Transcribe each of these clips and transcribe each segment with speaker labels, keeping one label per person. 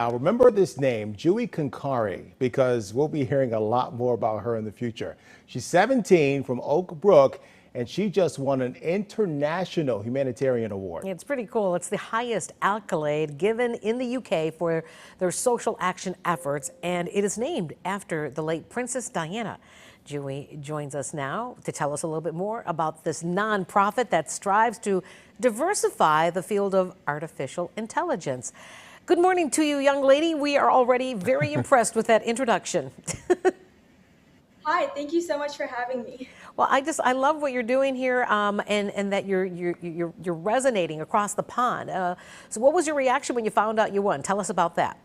Speaker 1: I'll remember this name, Jui Khankari, because we'll be hearing a lot more about her in the future. She's 17 from Brook, and she just won an international humanitarian award.
Speaker 2: It's pretty cool. It's the highest accolade given in the UK for their social action efforts, and it is named after the late Princess Diana. Jui joins us now to tell us a little bit more about this nonprofit that strives to diversify the field of artificial intelligence. Good morning to you, young lady. We are already very impressed with that introduction.
Speaker 3: Hi, thank you so much for having me.
Speaker 2: Well, I love what you're doing here, and that you're resonating across the pond. So, what was your reaction when you found out you won? Tell us about that.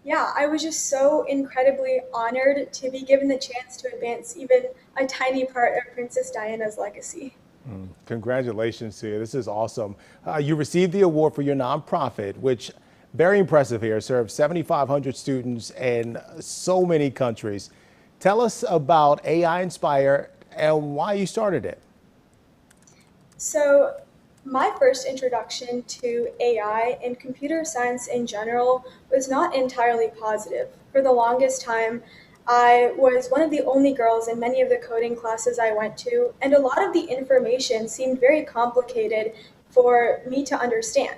Speaker 3: Yeah, I was just so incredibly honored to be given the chance to advance even a tiny part of Princess Diana's legacy.
Speaker 1: Congratulations to you. This is awesome. You received the award for your nonprofit, which very impressive here, serves 7,500 students in so many countries. Tell us about AInspire and why you started it.
Speaker 3: So, my first introduction to AI and computer science in general was not entirely positive. For the longest time, I was one of the only girls in many of the coding classes I went to, and a lot of the information seemed very complicated for me to understand.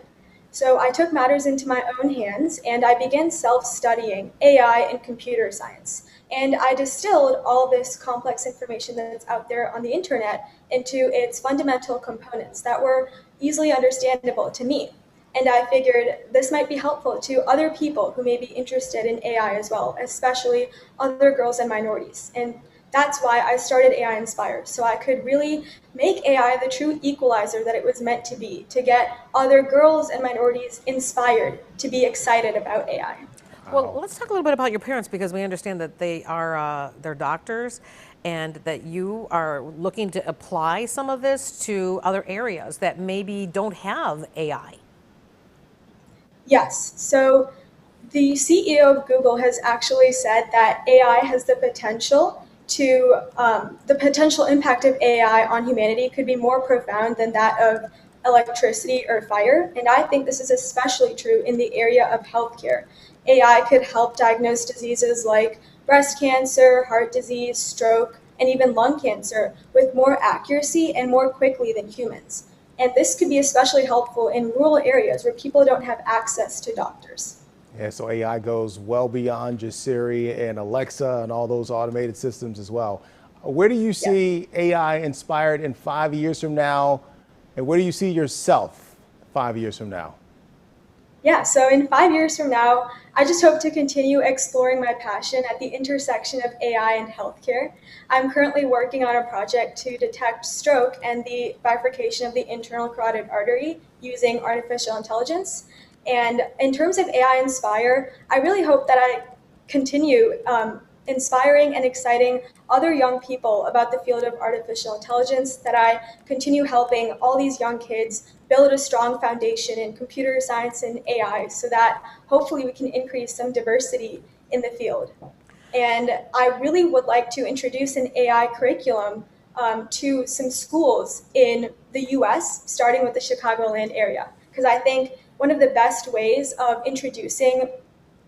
Speaker 3: So I took matters into my own hands and I began self-studying AI and computer science. And I distilled all this complex information that's out there on the internet into its fundamental components that were easily understandable to me. And I figured this might be helpful to other people who may be interested in AI as well, especially other girls and minorities. And that's why I started AInspire, so I could really make AI the true equalizer that it was meant to be, to get other girls and minorities inspired to be excited about AI.
Speaker 2: Well, let's talk a little bit about your parents, because we understand that they are they're doctors, and that you are looking to apply some of this to other areas that maybe don't have AI.
Speaker 3: Yes, so the CEO of Google has actually said that AI has the potential the potential impact of AI on humanity could be more profound than that of electricity or fire. And I think this is especially true in the area of healthcare. AI could help diagnose diseases like breast cancer, heart disease, stroke, and even lung cancer with more accuracy and more quickly than humans. And this could be especially helpful in rural areas where people don't have access to doctors.
Speaker 1: Yeah, so AI goes well beyond just Siri and Alexa and all those automated systems as well. Where do you see AI inspired in 5 years from now? And where do you see yourself 5 years from now?
Speaker 3: Yeah, so in 5 years from now, I just hope to continue exploring my passion at the intersection of AI and healthcare. I'm currently working on a project to detect stroke and the bifurcation of the internal carotid artery using artificial intelligence. And in terms of AInspire, I really hope that I continue inspiring and exciting other young people about the field of artificial intelligence, that I continue helping all these young kids build a strong foundation in computer science and AI so that hopefully we can increase some diversity in the field. And I really would like to introduce an AI curriculum to some schools in the US, starting with the Chicagoland area, because I think one of the best ways of introducing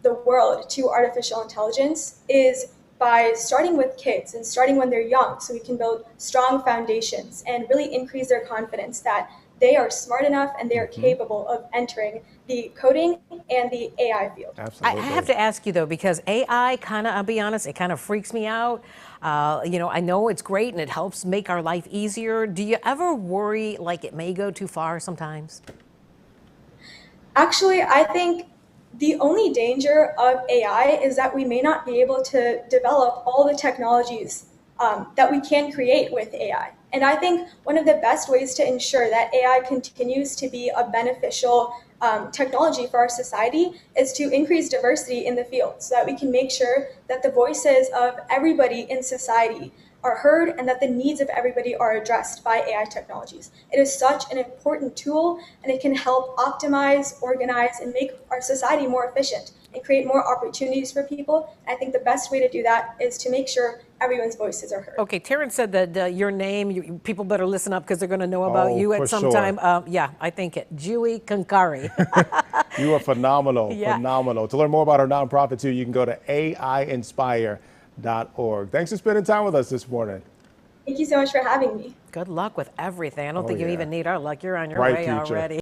Speaker 3: the world to artificial intelligence is by starting with kids and starting when they're young, so we can build strong foundations and really increase their confidence that they are smart enough and they are capable of entering the coding and the AI field.
Speaker 1: Absolutely.
Speaker 2: I have to ask you though, because AI I'll be honest, it kind of freaks me out. I know it's great and it helps make our life easier. Do you ever worry like it may go too far sometimes?
Speaker 3: Actually, I think the only danger of AI is that we may not be able to develop all the technologies that we can create with AI. And I think one of the best ways to ensure that AI continues to be a beneficial technology for our society is to increase diversity in the field so that we can make sure that the voices of everybody in society are heard and that the needs of everybody are addressed by AI technologies. It is such an important tool, and it can help optimize, organize, and make our society more efficient and create more opportunities for people. And I think the best way to do that is to make sure everyone's voices are heard.
Speaker 2: Okay, Terrence said that your name, people better listen up because they're going to know about you at some time. Yeah, I think it. Jui Khankari.
Speaker 1: You are phenomenal,
Speaker 2: Yeah.
Speaker 1: phenomenal. To learn more about our nonprofit too, you can go to AInspire.org. Thanks for spending time with us this morning.
Speaker 3: Thank you so much for having me.
Speaker 2: Good luck with everything. I don't
Speaker 1: Oh,
Speaker 2: think you
Speaker 1: yeah.
Speaker 2: even need our luck. You're on your
Speaker 1: Bright
Speaker 2: way
Speaker 1: future.
Speaker 2: already.